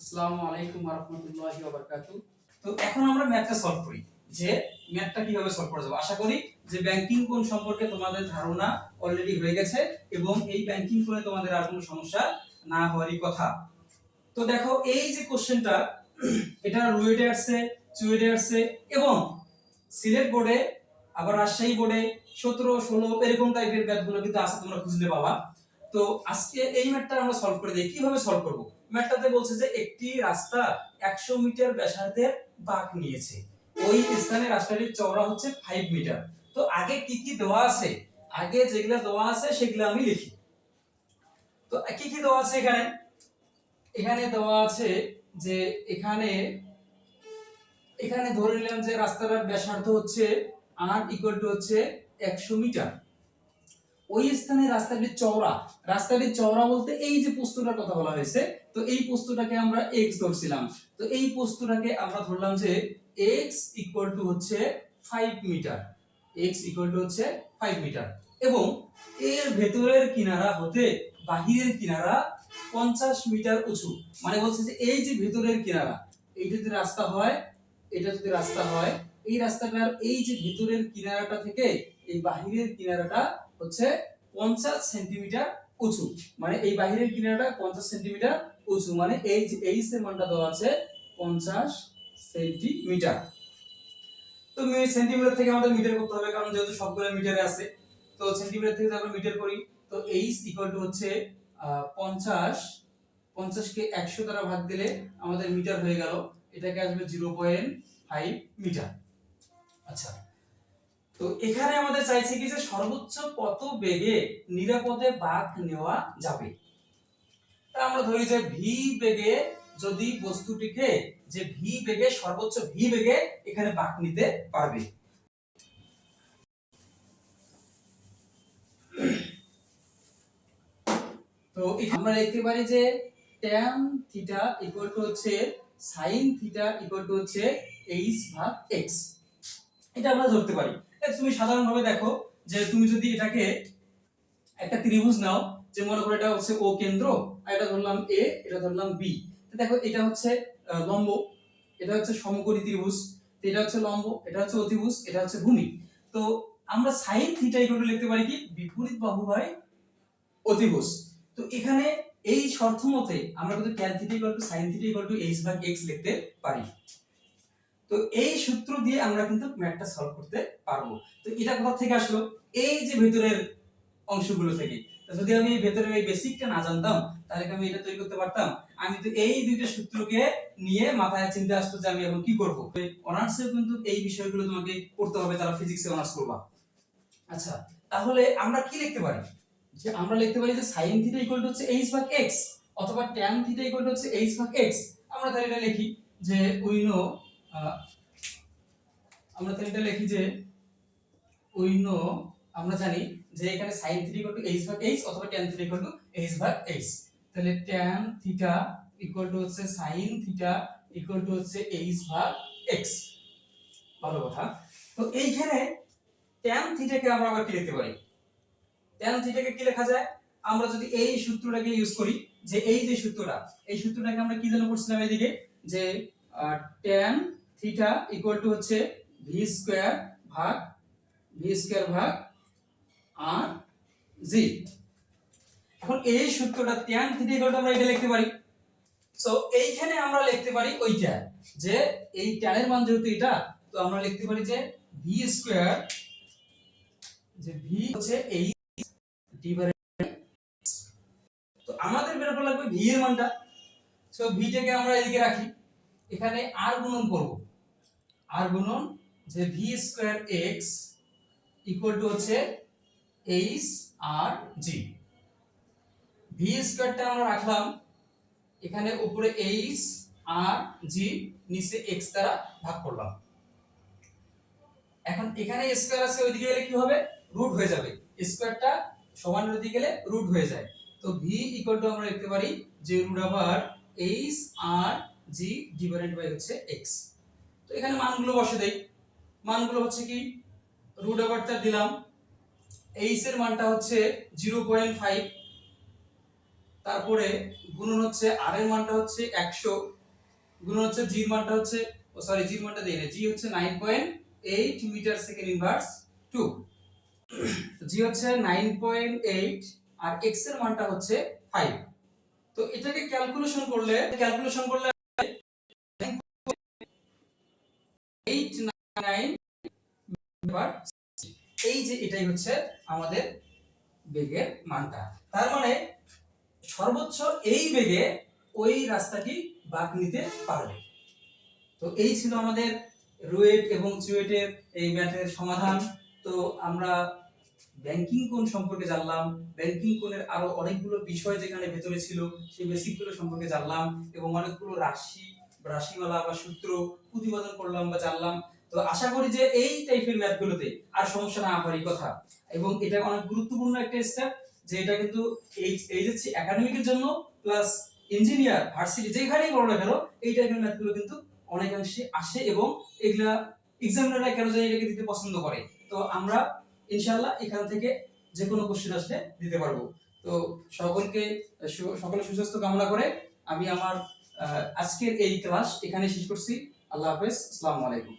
আসসালামু আলাইকুম ওয়া রাহমাতুল্লাহি ওয়া বারাকাতুহু। তো এখন আমরা ম্যাথটা সলভ করি যে ম্যাথটা কিভাবে সলভ করা যাবে। আশা করি যে ব্যাংকিং কোণ সম্পর্কে তোমাদের ধারণা অলরেডি হয়ে গেছে এবং এই ব্যাংকিং কোণে তোমাদের আর কোনো সমস্যা না হওয়ারই কথা। তো দেখো এই যে কোশ্চেনটা এটা রুয়েটে আসছে, চুয়েটে আসছে এবং সিলেট বোর্ডে আবার রাজশাহী বোর্ডে 17 16 এরকম টাইপের ম্যাথগুলো কিন্তু আছে, তোমরা খুঁজলে পাবা। তো আজকে এই ম্যাথটা আমরা সলভ করে দেখি কিভাবে সলভ করব। ম্যাথটাতে বলছে যে একটি রাস্তা 100 মিটার ব্যাসার্ধের বাঁক নিয়েছে, ওই স্থানে রাস্তাটির চওড়া হচ্ছে 5 মিটার। তো আগে কি কি দেওয়া আছে, আগে যেগুলো দেওয়া আছে সেগুলো আমি লিখি। তো কি কি দেওয়া আছে এখানে, এখানে দেওয়া আছে যে এখানে এখানে ধরে নিলাম যে রাস্তাটার ব্যাসার্ধ হচ্ছে r ইকুয়াল টু হচ্ছে 100 মিটার। ওই স্থানে রাস্তাটির চওড়া বলতে এই যে প্রস্থটার কথা বলা হয়েছে, তো এই প্রস্থটাকে আমরা x ধরছিলাম। তো এই প্রস্থটাকে আমরা ধরলাম যে x ইকুয়াল টু হচ্ছে 5 মিটার, x ইকুয়াল টু হচ্ছে 5 মিটার এবং এর ভেতরের কিনারা হতে বাহিরের কিনারা 50 মিটার উঁচু। মানে বলছে যে এই যে ভেতরের কিনারা, এই যদি রাস্তা হয়, এটা যদি রাস্তা হয়, এই রাস্তাটার এই যে ভেতরের কিনারাটা থেকে এই বাহিরের কিনারাটা হচ্ছে 50 সেন্টিমিটার উঁচু। মানে এই বাহিরের কিনারাটা 50 সেন্টিমিটার উঁচু, মানে এই যে এইচ এর মানটা দেওয়া আছে 50 সেন্টিমিটার। তো সেন্টিমিটার থেকে আমাদের মিটার করতে হবে, কারণ যেহেতু সবগুলো মিটারে আছে। তো সেন্টিমিটার থেকে আমরা মিটার করি, তো এইচ ইকুয়াল টু হচ্ছে 50 50 কে 100 দ্বারা ভাগ দিলে আমাদের মিটার হয়ে গেল, এটাকে আসবে 0.5 মিটার। আচ্ছা, তো এখানে আমাদের চাইছে কি যে সর্বোচ্চ কত বেগে নিরাপদে বাঁক নেওয়া যাবে। তা আমরা ধরি যে ভি বেগে যদি বস্তুটিকে যে ভি বেগে সর্বোচ্চ ভি বেগে এখানে বাঁক নিতে পারবে। তো আমরা লিখতে পারি যে tan থিটা ইকুয়াল টু হচ্ছে sin থিটা ইকুয়াল টু হচ্ছে h ভাগ x, এটা আমরা ধরতে পারি। তুমি সাধারণভাবে দেখো যে তুমি যদি এটাকে একটা ত্রিভুজ নাও, যে মনে করো এটা হচ্ছে ও কেন্দ্র, আর এটা ধরলাম এ, এটা ধরলাম বি। তো দেখো এটা হচ্ছে লম্ব, এটা হচ্ছে সমকোণী ত্রিভুজ, তো এটা হচ্ছে লম্ব, এটা হচ্ছে অতিভুজ, এটা হচ্ছে ভূমি। তো আমরা sin থিটা ইকুয়াল টু লিখতে পারি কি বিপরীত বাহু হয় অতিভুজ। তো এখানে এই শর্ত মতে আমরা কিন্তু tan theta equal to sin theta equal to h ভাগ x লিখতে পারি। তো এই সূত্র দিয়ে আমরা কিন্তু ম্যাথটা সলভ করতে পারবো। তো এটা কোথা থেকে আসলো, এই যে ভেতরের অংশগুলো থেকে। যদি আমি ভেতরের এই বেসিকটা না জানতাম তাহলে আমি এটা তৈরি করতে পারতাম? আমি তো এই দুইটা সূত্রকে নিয়ে মাথায় চিন্তা আসতো যে আমি এখন কি করব। অনার্সে কিন্তু এই বিষয়গুলো তোমাকে পড়তে হবে যারা ফিজিক্সে অনার্স করবা। আচ্ছা, তাহলে আমরা কি লিখতে পারি, যে আমরা লিখতে পারি যে sin থিটা ইকুয়াল টু হচ্ছে h ভাগ x অথবা tan থিটা ইকুয়াল টু হচ্ছে h ভাগ x। আমরা তাহলে এটা লিখি যে উই নো আমরা তাহলে এটা লিখি যে উই নো আমরা জানি যে এখানে sin theta equal to h ভাগ h অথবা tan theta equal to h ভাগ h। তাহলে tan থিটা ইকুয়াল টু হচ্ছে sin থিটা ইকুয়াল টু হচ্ছে h ভাগ x। ভালো কথা। তো এইখানে tan থিটাকে আমরা আবার কি লিখতে পারি, tan থিটাকে কি লেখা যায়, আমরা যদি এই সূত্রটাকে ইউজ করি, যে এই যে সূত্রটা, এই সূত্রটাকে আমরা কি জানো করছিলাম এদিকে, যে tan থিটা ইকুয়াল টু হচ্ছে v স্কয়ার ভাগ r g। এখন এই সূত্রটা tan থিটা ইকুয়াল টু আমরা এটা লিখতে পারি। সো এইখানে আমরা লিখতে পারি ওইটা, যে এই tan এর মান যেহেতু এটা, তো আমরা লিখতে পারি যে v স্কয়ার, যে v হচ্ছে এই ডিভাইডেড। তো আমাদের বের করা লাগবে v এর মানটা। সো v টাকে আমরা এদিকে রাখি, এখানে r গুণন করব, r গুণন যে v square x equal to হচ্ছে h r g। v স্কয়ারটা আমরা রাখলাম এখানে, উপরে h r g, নিচে x দ্বারা ভাগ করলাম। এখন এখানে স্কয়ার আছে, ওইদিকে গেলে কি হবে, রুট হয়ে যাবে। স্কয়ারটা সমান ওইদিকে গেলে রুট হয়ে যায়। তো v ইকুয়াল টু আমরা লিখতে পারি যে root over h r g divided by হচ্ছে x। তো এখানে মানগুলো বসে দেই, মানগুলো হচ্ছে কি রুট ওভারটা দিলাম, h এর মানটা হচ্ছে 0.5, তারপরে গুণন হচ্ছে আর এর মানটা হচ্ছে 100, গুণন হচ্ছে জি এর মানটা হচ্ছে জি এর মানটা দেই না, জি হচ্ছে 9.8 মিটার সেকেন্ড ইনভার্স 2, জি হচ্ছে 9.8 আর এক্স এর মানটা হচ্ছে 5। তো এটাকে ক্যালকুলেশন করলে 899 মিটার, এই যে এটাই হচ্ছে আমাদের বেগের মানটা। তার মানে সর্বোচ্চ এই বেগে ওই রাস্তাটি বাঁক নিতে পারবে। তো এই ছিল আমাদের রুয়েট এবং চুয়েটের এই ম্যাথের সমাধান। তো আমরা ব্যাংকিং কোণ সম্পর্কে জানলাম, ব্যাংকিং কোণের আরো অনেকগুলো বিষয় যেখানে ভেতরে ছিল সেই বেসিকগুলো সম্পর্কে জানলাম, এবং অনেকগুলো রাশিমালা বা সূত্র প্রতিপাদন করলাম বা জানলাম। তো আশা করি যে এই টাইপের ম্যাথগুলোতে আর সমস্যা না হওয়ারই কথা, এবং এটা অনেক গুরুত্বপূর্ণ একটা স্টেপ, যে এটা কিন্তু এইচএসসি একাডেমিকের জন্য প্লাস ইঞ্জিনিয়ার ভার্সিটি যেখানেই বড় না কেন এই টাইপের ম্যাথগুলো কিন্তু অনেকাংশে আসে, এবং এগুলা এক্সামিনাররা কেন জানি এটাকে দিতে পছন্দ করে। তো আমরা ইনশাআল্লাহ এখান থেকে যে কোনো কোশ্চেন আসলে দিতে পারবো। তো সকলের সুস্বাস্থ্য কামনা করে আমি আমার আজকের এই ক্লাস এখানে শেষ করছি। আল্লাহ হাফেজ, আসসালামু আলাইকুম।